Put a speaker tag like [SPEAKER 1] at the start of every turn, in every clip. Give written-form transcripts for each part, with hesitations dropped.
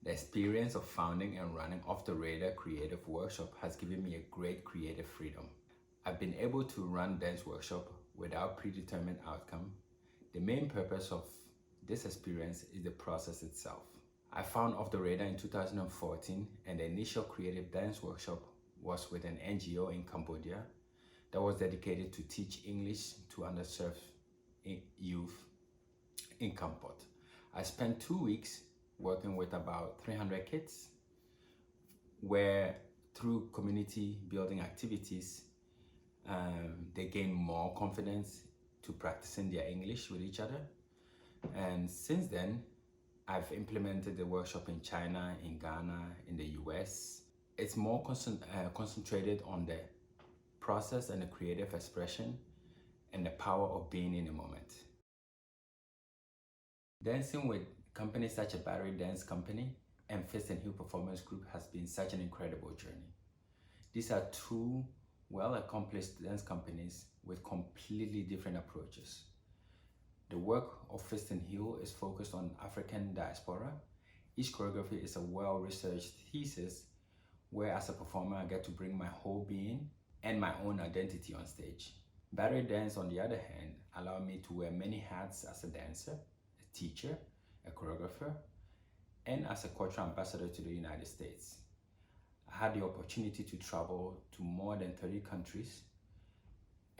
[SPEAKER 1] The experience of founding and running Off the Radar Creative Workshop has given me a great creative freedom. I've been able to run dance workshop without predetermined outcome. The main purpose of this experience is the process itself. I found Off the Radar in 2014, and the initial creative dance workshop was with an NGO in Cambodia that was dedicated to teach English to underserved youth in Kampot. I spent 2 weeks working with about 300 kids, where through community building activities, they gain more confidence to practicing their English with each other. And since then, I've implemented the workshop in China, in Ghana, in the US. It's more concentrated on the process and the creative expression and the power of being in the moment. Dancing with companies such as Battery Dance Company and Fist and Heel Performance Group has been such an incredible journey. These are two well-accomplished dance companies with completely different approaches. The work of Fist and Heel is focused on African diaspora. Each choreography is a well-researched thesis where, as a performer, I get to bring my whole being and my own identity on stage. Battery Dance, on the other hand, allow me to wear many hats as a dancer, a teacher, a choreographer, and as a cultural ambassador to the United States. I had the opportunity to travel to more than 30 countries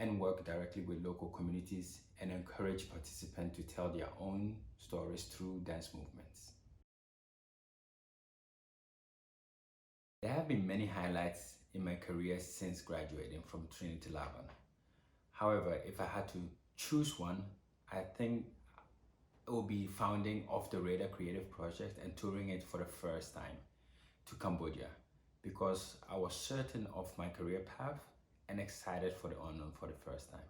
[SPEAKER 1] and work directly with local communities and encourage participants to tell their own stories through dance movements. There have been many highlights in my career since graduating from Trinity Laban. However, if I had to choose one, I think it will be founding Off the Radar Creative Project and touring it for the first time to Cambodia, because I was certain of my career path and excited for the unknown for the first time.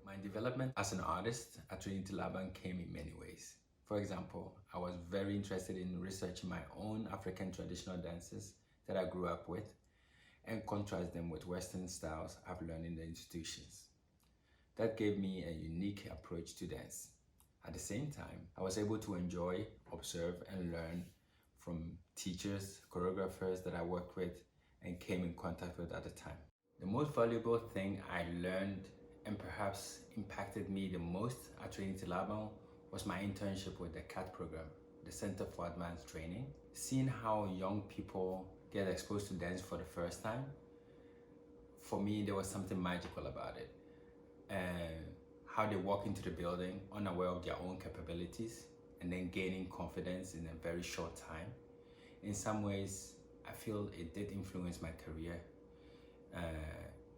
[SPEAKER 1] My development as an artist at Trinity Laban came in many ways. For example, I was very interested in researching my own African traditional dances that I grew up with and contrast them with Western styles I've learned in the institutions. That gave me a unique approach to dance. At the same time, I was able to enjoy, observe, and learn from teachers, choreographers that I worked with and came in contact with at the time. The most valuable thing I learned and perhaps impacted me the most at Trinity Laban was my internship with the CAT program, the Center for Advanced Training. Seeing how young people get exposed to dance for the first time, for me, there was something magical about it. And how they walk into the building unaware of their own capabilities and then gaining confidence in a very short time. In some ways, I feel it did influence my career,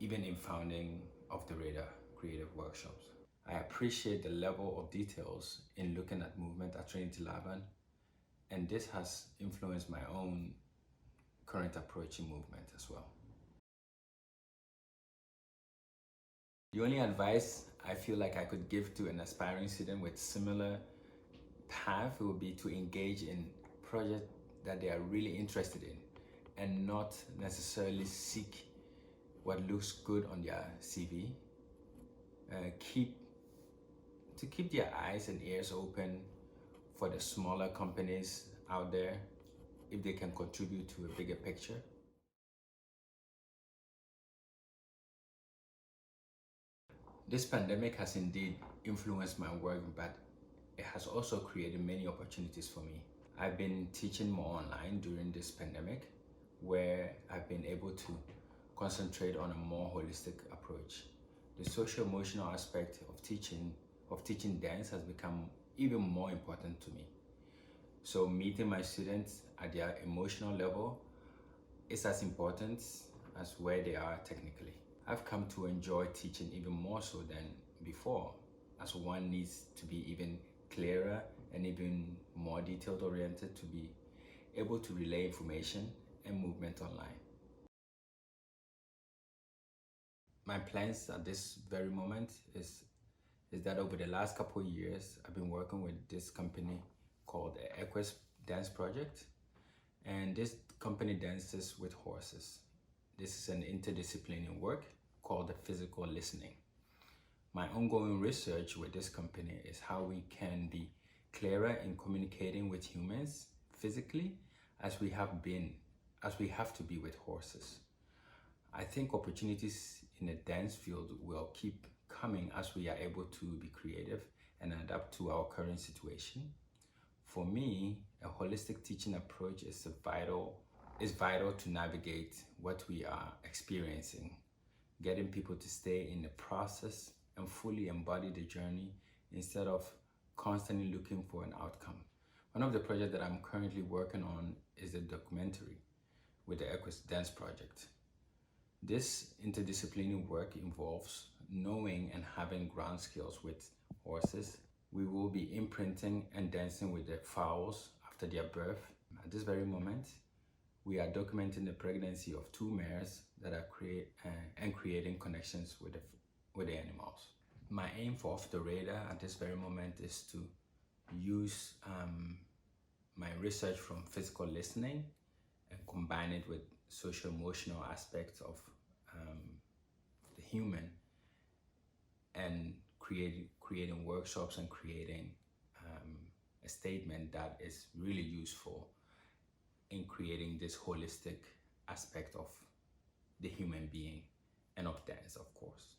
[SPEAKER 1] even in founding Off the Radar Creative Workshops. I appreciate the level of details in looking at movement at Trinity Laban, and this has influenced my own current approach in movement as well. The only advice I feel like I could give to an aspiring student with similar path would be to engage in projects that they are really interested in and not necessarily seek what looks good on their CV. Keep their eyes and ears open for the smaller companies out there if they can contribute to a bigger picture. This pandemic has indeed influenced my work, but it has also created many opportunities for me. I've been teaching more online during this pandemic, where I've been able to concentrate on a more holistic approach. The social-emotional aspect of teaching dance has become even more important to me. So meeting my students at their emotional level is as important as where they are technically. I've come to enjoy teaching even more so than before, as one needs to be even clearer and even more detailed oriented to be able to relay information and movement online. My plans at this very moment is that over the last couple of years, I've been working with this company called the Equus Dance Project, and this company dances with horses. This is an interdisciplinary work called the physical listening. My ongoing research with this company is how we can be clearer in communicating with humans physically as we have to be with horses. I think opportunities in the dance field will keep coming as we are able to be creative and adapt to our current situation. For me, a holistic teaching approach is vital to navigate what we are experiencing, getting people to stay in the process and fully embody the journey instead of constantly looking for an outcome. One of the projects that I'm currently working on is a documentary with the Equus Dance Project. This interdisciplinary work involves knowing and having ground skills with horses. We will be imprinting and dancing with the fowls after their birth. At this very moment, we are documenting the pregnancy of 2 mares that are creating connections with the animals. My aim for Off the Radar at this very moment is to use my research from physical listening and combine it with social emotional aspects of the human, and creating workshops and creating a statement that is really useful in creating this holistic aspect of the human being and of dance, of course.